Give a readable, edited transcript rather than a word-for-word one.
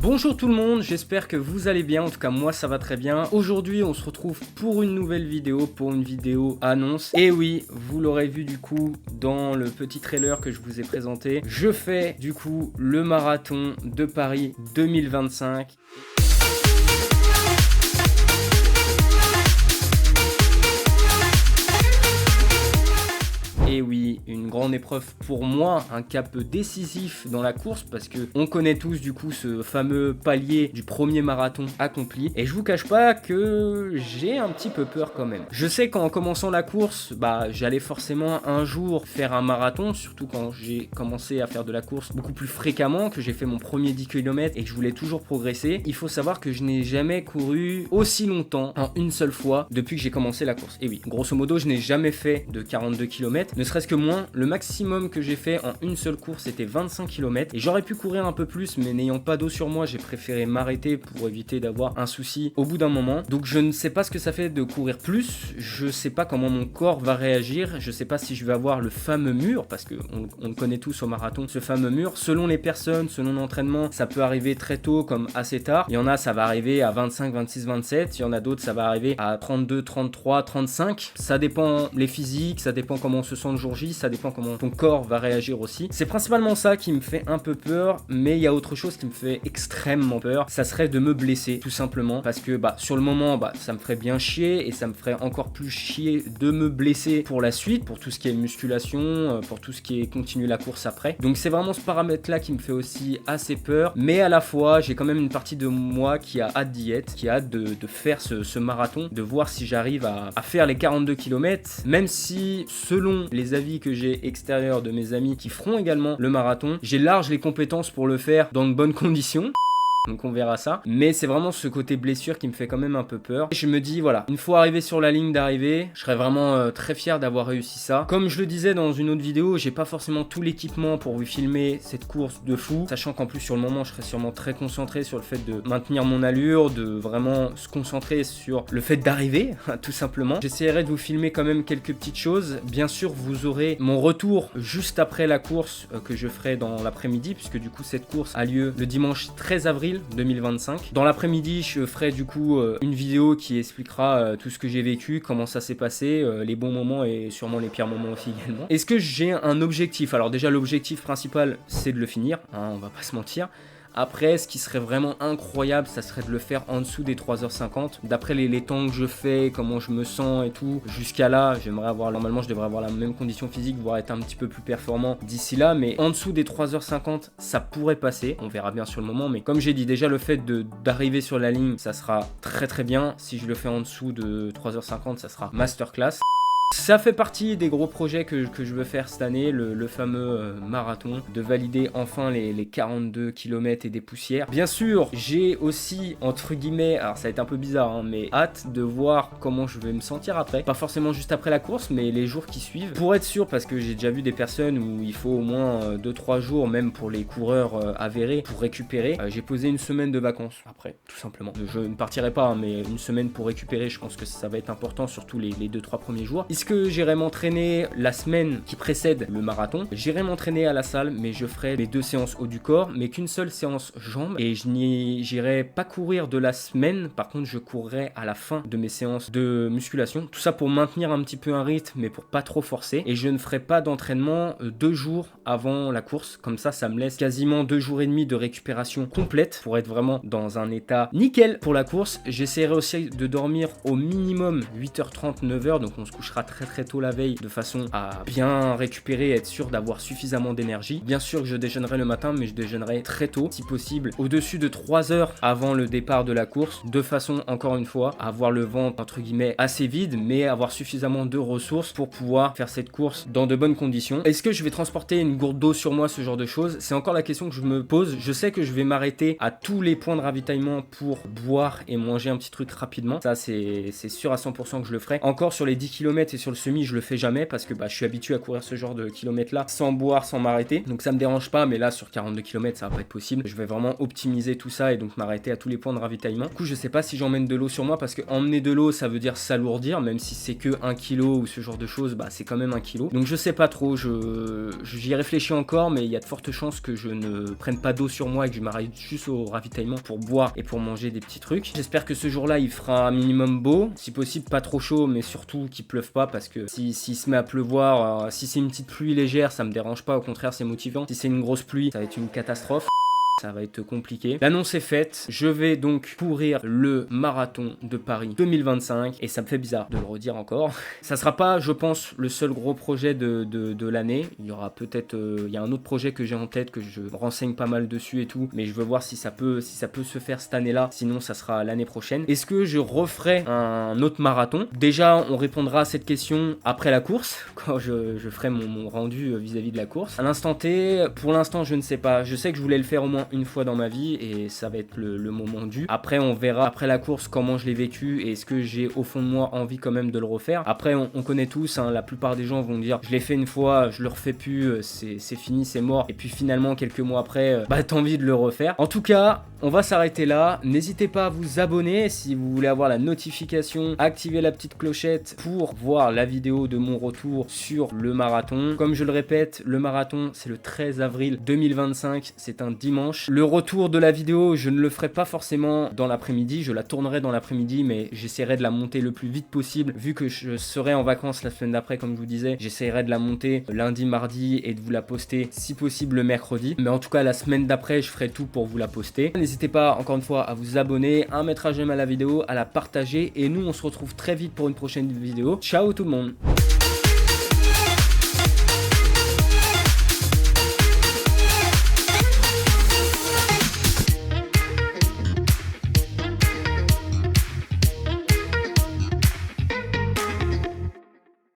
Bonjour tout le monde, j'espère que vous allez bien, en tout cas moi ça va très bien. Aujourd'hui on se retrouve pour une nouvelle vidéo, pour une vidéo annonce. Et oui, vous l'aurez vu du coup dans le petit trailer que je vous ai présenté, je fais du coup le marathon de Paris 2025. Et oui, une grande épreuve pour moi, un cap décisif dans la course parce que on connaît tous du coup ce fameux palier du premier marathon accompli. Et je vous cache pas que j'ai un petit peu peur quand même. Je sais qu'en commençant la course, j'allais forcément un jour faire un marathon, surtout quand j'ai commencé à faire de la course beaucoup plus fréquemment, que j'ai fait mon premier 10 km et que je voulais toujours progresser. Il faut savoir que je n'ai jamais couru aussi longtemps en une seule fois depuis que j'ai commencé la course. Et oui, grosso modo, je n'ai jamais fait de 42 km. Ne serait-ce que moins, le maximum que j'ai fait en une seule course c'était 25 km et j'aurais pu courir un peu plus, mais n'ayant pas d'eau sur moi, j'ai préféré m'arrêter pour éviter d'avoir un souci au bout d'un moment. Donc je ne sais pas ce que ça fait de courir plus, je sais pas comment mon corps va réagir, je sais pas si je vais avoir le fameux mur, parce que on le connaît tous au marathon, ce fameux mur. Selon les personnes, selon l'entraînement, ça peut arriver très tôt comme assez tard. Il y en a, ça va arriver à 25, 26, 27, il y en a d'autres, ça va arriver à 32, 33, 35. Ça dépend les physiques, ça dépend comment on se sent le jour J, ça dépend comment ton corps va réagir aussi. C'est principalement ça qui me fait un peu peur, mais il y a autre chose qui me fait extrêmement peur, ça serait de me blesser tout simplement, parce que sur le moment ça me ferait bien chier et ça me ferait encore plus chier de me blesser pour la suite, pour tout ce qui est musculation, pour tout ce qui est continuer la course après. Donc c'est vraiment ce paramètre là qui me fait aussi assez peur, mais à la fois j'ai quand même une partie de moi qui a hâte d'y être, qui a hâte de faire ce marathon, de voir si j'arrive à faire les 42 km, même si selon les avis que j'ai extérieurs de mes amis qui feront également le marathon, j'ai large les compétences pour le faire dans de bonnes conditions. Donc on verra ça, mais c'est vraiment ce côté blessure qui me fait quand même un peu peur. Et je me dis voilà, une fois arrivé sur la ligne d'arrivée, je serais vraiment très fier d'avoir réussi ça. Comme je le disais dans une autre vidéo, j'ai pas forcément tout l'équipement pour vous filmer cette course de fou, sachant qu'en plus sur le moment je serais sûrement très concentré sur le fait de maintenir mon allure, de vraiment se concentrer sur le fait d'arriver, tout simplement. J'essaierai de vous filmer quand même quelques petites choses. Bien sûr vous aurez mon retour juste après la course que je ferai dans l'après-midi, puisque du coup cette course a lieu le dimanche 13 avril 2025. Dans l'après-midi, je ferai du coup une vidéo qui expliquera tout ce que j'ai vécu, comment ça s'est passé, les bons moments et sûrement les pires moments aussi également. Est-ce que j'ai un objectif? Alors déjà, l'objectif principal, c'est de le finir, on va pas se mentir. Après, ce qui serait vraiment incroyable, ça serait de le faire en dessous des 3h50. D'après les temps que je fais, comment je me sens et tout, jusqu'à là, normalement je devrais avoir la même condition physique, voire être un petit peu plus performant d'ici là, mais en dessous des 3h50, ça pourrait passer. On verra bien sur le moment, mais comme j'ai dit, déjà le fait d'arriver sur la ligne, ça sera très très bien. Si je le fais en dessous de 3h50, ça sera masterclass. Ça fait partie des gros projets que je veux faire cette année, le fameux marathon, de valider enfin les 42 km et des poussières. Bien sûr, j'ai aussi, entre guillemets, alors ça va être un peu bizarre, mais hâte de voir comment je vais me sentir après. Pas forcément juste après la course, mais les jours qui suivent. Pour être sûr, parce que j'ai déjà vu des personnes où il faut au moins 2-3 jours, même pour les coureurs avérés, pour récupérer. J'ai posé une semaine de vacances après, tout simplement. Je ne partirai pas, mais une semaine pour récupérer, je pense que ça va être important, surtout les 2-3 premiers jours. Est-ce que j'irai m'entraîner la semaine qui précède le marathon? J'irai m'entraîner à la salle, mais je ferai les 2 séances haut du corps, mais qu'une seule séance jambes, et j'irai pas courir de la semaine. Par contre, je courrai à la fin de mes séances de musculation. Tout ça pour maintenir un petit peu un rythme, mais pour pas trop forcer. Et je ne ferai pas d'entraînement 2 jours avant la course. Comme ça me laisse quasiment 2 jours et demi de récupération complète pour être vraiment dans un état nickel pour la course. J'essaierai aussi de dormir au minimum 8h30, 9h, donc on se couchera très tôt la veille de façon à bien récupérer et être sûr d'avoir suffisamment d'énergie. Bien sûr que je déjeunerai le matin, mais je déjeunerai très tôt, si possible au-dessus de 3 heures avant le départ de la course, de façon encore une fois à avoir le ventre entre guillemets assez vide, mais avoir suffisamment de ressources pour pouvoir faire cette course dans de bonnes conditions. Est-ce que je vais transporter une gourde d'eau sur moi, ce genre de choses? C'est encore la question que je me pose. Je sais que je vais m'arrêter à tous les points de ravitaillement pour boire et manger un petit truc rapidement. Ça c'est sûr à 100% que je le ferai. Encore sur les 10 km m'arrêter sur le semi, je le fais jamais parce que je suis habitué à courir ce genre de kilomètres là sans boire, sans m'arrêter. Donc ça me dérange pas, mais là sur 42 km ça va pas être possible. Je vais vraiment optimiser tout ça et donc m'arrêter à tous les points de ravitaillement. Du coup, je sais pas si j'emmène de l'eau sur moi parce que emmener de l'eau ça veut dire s'alourdir, même si c'est que 1 kg ou ce genre de choses, c'est quand même 1 kg. Donc je sais pas trop, j'y réfléchis encore, mais il y a de fortes chances que je ne prenne pas d'eau sur moi et que je m'arrête juste au ravitaillement pour boire et pour manger des petits trucs. J'espère que ce jour-là il fera un minimum beau, si possible pas trop chaud, mais surtout qu'il pleuve pas parce que s'il se met à pleuvoir, si c'est une petite pluie légère, ça me dérange pas, au contraire c'est motivant. Si c'est une grosse pluie, ça va être une catastrophe. Ça va être compliqué. L'annonce est faite. Je vais donc courir le marathon de Paris 2025. Et ça me fait bizarre de le redire encore. Ça sera pas, je pense, le seul gros projet de l'année. Il y aura peut-être... il y a un autre projet que j'ai en tête, que je me renseigne pas mal dessus et tout. Mais je veux voir si ça peut se faire cette année-là. Sinon, ça sera l'année prochaine. Est-ce que je referai un autre marathon? Déjà, on répondra à cette question après la course. Quand je ferai mon rendu vis-à-vis de la course. À l'instant T, pour l'instant, je ne sais pas. Je sais que je voulais le faire au moins une fois dans ma vie et ça va être le moment dû. Après on verra après la course comment je l'ai vécu et est-ce que j'ai au fond de moi envie quand même de le refaire. Après on connaît tous, la plupart des gens vont dire je l'ai fait une fois, je le refais plus, c'est fini, c'est mort. Et puis finalement quelques mois après, t'as envie de le refaire. En tout cas, on va s'arrêter là. N'hésitez pas à vous abonner si vous voulez avoir la notification, activer la petite clochette pour voir la vidéo de mon retour sur le marathon. Comme je le répète, le marathon c'est le 13 avril 2025, c'est un dimanche. Le retour de la vidéo, je ne le ferai pas forcément dans l'après-midi, je la tournerai dans l'après-midi, mais j'essaierai de la monter le plus vite possible, vu que je serai en vacances la semaine d'après, comme je vous disais, j'essaierai de la monter lundi, mardi, et de vous la poster, si possible, le mercredi, mais en tout cas, la semaine d'après, je ferai tout pour vous la poster. N'hésitez pas, encore une fois, à vous abonner, à mettre un j'aime à la vidéo, à la partager, et nous, on se retrouve très vite pour une prochaine vidéo. Ciao tout le monde!